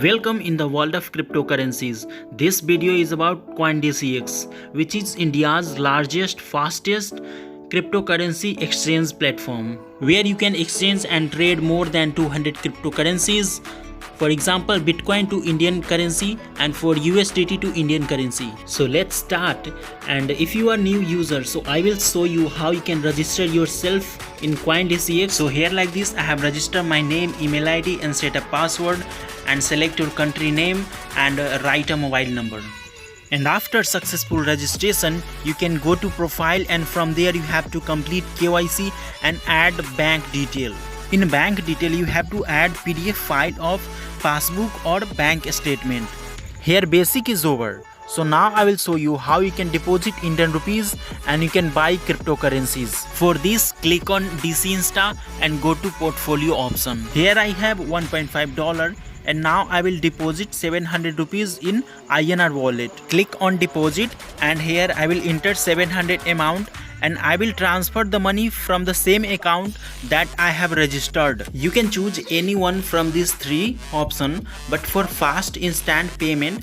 Welcome in the world of cryptocurrencies. This video is about CoinDCX, which is India's largest, fastest cryptocurrency exchange platform, where you can exchange and trade more than 200 cryptocurrencies. For example, Bitcoin to Indian currency and for USDT to Indian currency. So let's start. And if you are new user, so I will show you how you can register yourself in CoinDCX. So here like this, I have registered my name, email ID and set a password and select your country name and write a mobile number. And after successful registration, you can go to profile and from there you have to complete KYC and add bank detail. In bank detail, you have to add PDF file of passbook or bank statement. Here basic is over. So now I will show you how you can deposit Indian rupees and you can buy cryptocurrencies. For this, click on DC Insta and go to portfolio option. Here I have $1.5 and now I will deposit 700 rupees in INR wallet. Click on deposit and here I will enter 700 amount and I will transfer the money from the same account that I have registered. You can choose any one from these three options, but for fast instant payment,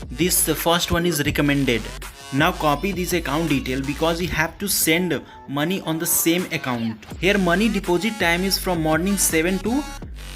this first one is recommended. Now copy this account detail because you have to send money on the same account. Here money deposit time is from morning 7 to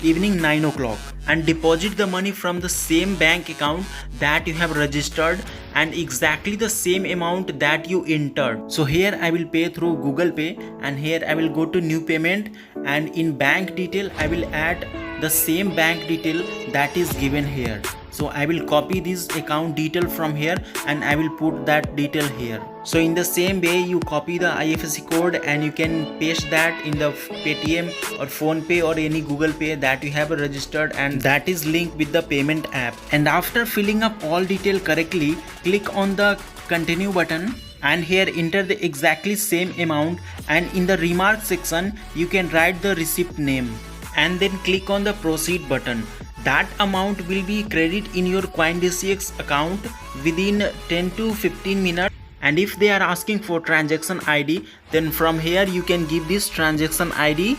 evening 9 o'clock and deposit the money from the same bank account that you have registered and exactly the same amount that you entered. So here I will pay through Google Pay and here I will go to new payment and in bank detail I will add the same bank detail that is given here. So I will copy this account detail from here and I will put that detail here. So in the same way you copy the IFSC code and you can paste that in the Paytm or PhonePe or any Google Pay that you have registered and that is linked with the payment app. And after filling up all detail correctly, click on the continue button and here enter the exactly same amount and in the remark section you can write the receipt name and then click on the proceed button. That amount will be credited in your CoinDCX account within 10 to 15 minutes. And if they are asking for transaction ID, then from here you can give this transaction ID.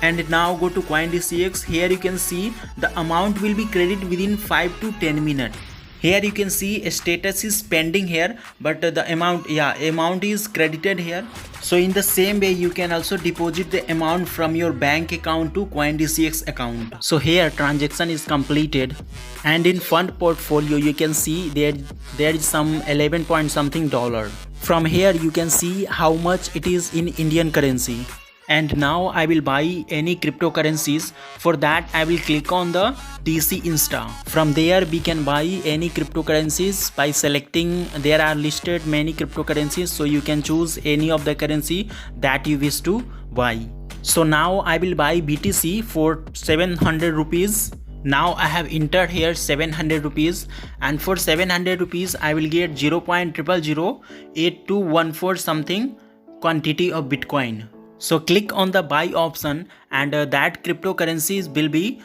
And now go to CoinDCX. Here you can see the amount will be credited within 5 to 10 minutes. Here you can see status is pending here, but the amount is credited here. So in the same way you can also deposit the amount from your bank account to CoinDCX account. So here transaction is completed and in fund portfolio you can see there is some 11 point something dollar. From here you can see how much it is in Indian currency. And now I will buy any cryptocurrencies. For that I will click on the DC Insta. From there we can buy any cryptocurrencies by selecting. There are listed many cryptocurrencies, so you can choose any of the currency that you wish to buy. So now I will buy BTC for 700 rupees. Now I have entered here 700 rupees and for 700 rupees I will get 0.0008214 something quantity of Bitcoin. So click on the buy option and that cryptocurrencies will be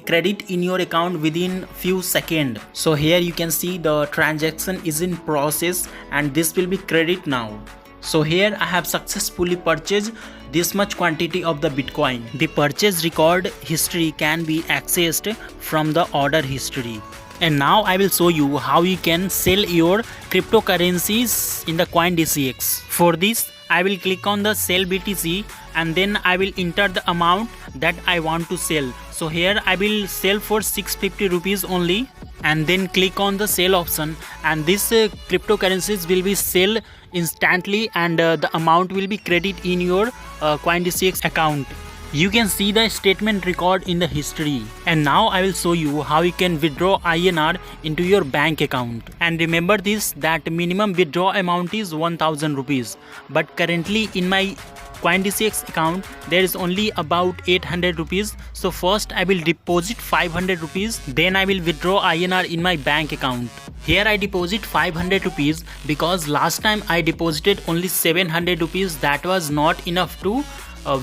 credit in your account within few seconds. So here you can see the transaction is in process and this will be credit now. So here I have successfully purchased this much quantity of the Bitcoin. The purchase record history can be accessed from the order history. And now I will show you how you can sell your cryptocurrencies in the CoinDCX. For this I will click on the sell BTC and then I will enter the amount that I want to sell. So here I will sell for 650 rupees only and then click on the sell option and this cryptocurrencies will be sell instantly and the amount will be credited in your CoinDCX account. You can see the statement record in the history. And now I will show you how you can withdraw INR into your bank account. And remember this, that minimum withdraw amount is 1000 rupees. But currently in my CoinDCX account there is only about 800 rupees. So first I will deposit 500 rupees. Then I will withdraw INR in my bank account. Here I deposit 500 rupees because last time I deposited only 700 rupees. That was not enough to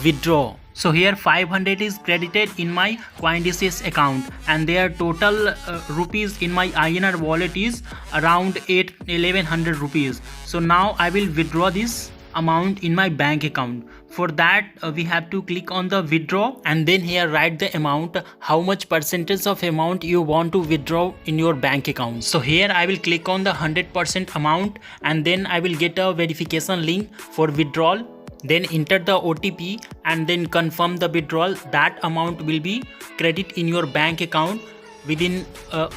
withdraw. So here 500 is credited in my CoinDCX account and their total rupees in my INR wallet is around 1100 rupees. So now I will withdraw this amount in my bank account. For that we have to click on the withdraw, and then here write the amount, how much percentage of amount you want to withdraw in your bank account. So here I will click on the 100% amount, and then I will get a verification link for withdrawal. Then enter the OTP and then confirm the withdrawal. That amount will be credit in your bank account within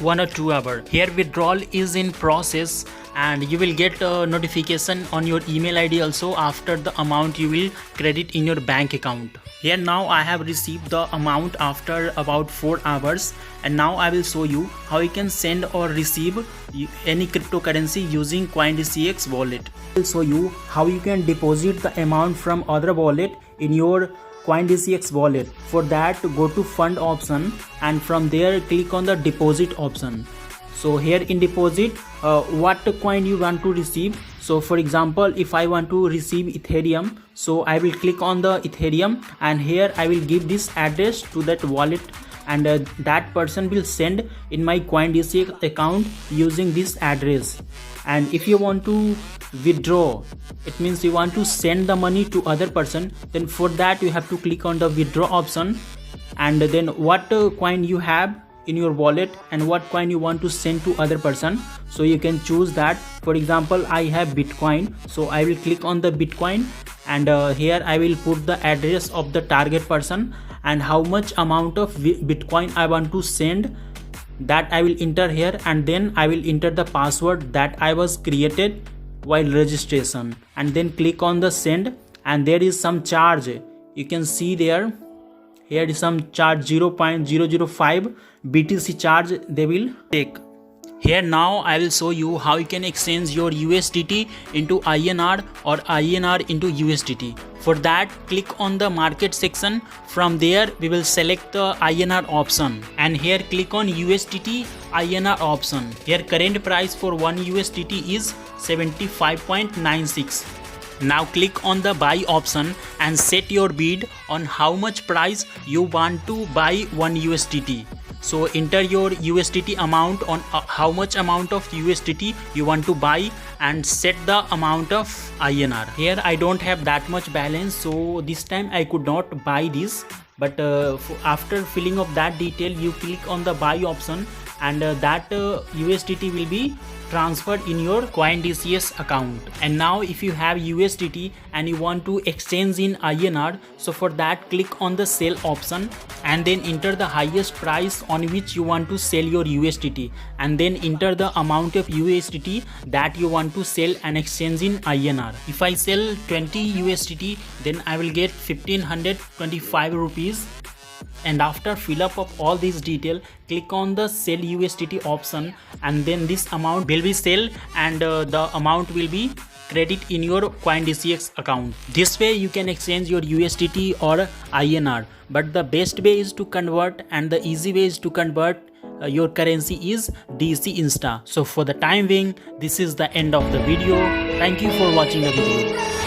1 or 2 hours. Here withdrawal is in process, and you will get a notification on your email ID also after the amount you will credit in your bank account. Here now I have received the amount after about 4 hours, and now I will show you how you can send or receive any cryptocurrency using CoinDCX wallet. I will show you how you can deposit the amount from other wallet in your CoinDCX wallet. For that, go to fund option, and from there click on the deposit option. So here in deposit, what coin you want to receive. So for example, if I want to receive Ethereum, so I will click on the Ethereum, and here I will give this address to that wallet, and that person will send in my CoinDCX account using this address. And if you want to withdraw, it means you want to send the money to other person, then for that you have to click on the withdraw option, and then what coin you have in your wallet and what coin you want to send to other person, so you can choose that. For example, I have Bitcoin, so I will click on the Bitcoin, and here I will put the address of the target person and how much amount of Bitcoin I want to send, that I will enter here, and then I will enter the password that I was created while registration, and then click on the send. And there is some charge, you can see there, here is some charge 0.005 BTC charge they will take. Here now I will show you how you can exchange your USDT into INR or INR into USDT. For that, click on the market section. From there we will select the INR option, and here click on USDT INR option. Here current price for 1 USDT is 75.96. Now click on the buy option and set your bid on how much price you want to buy 1 USDT. So enter your USDT amount on how much amount of USDT you want to buy, and set the amount of INR. Here I don't have that much balance, so this time I could not buy this, but after filling of that detail you click on the buy option, and that USDT will be transferred in your CoinDCX account. And now if you have USDT and you want to exchange in INR, so for that click on the sell option, and then enter the highest price on which you want to sell your USDT, and then enter the amount of USDT that you want to sell and exchange in INR. If I sell 20 USDT, then I will get 1525 rupees. And after fill up of all these detail, click on the sell USDT option, and then this amount will be sell, and the amount will be credit in your CoinDCX account. This way you can exchange your USDT or INR, but the best way is to convert, and the easy way is to convert your currency is DC Insta. So for the time being, this is the end of the video. Thank you for watching the video.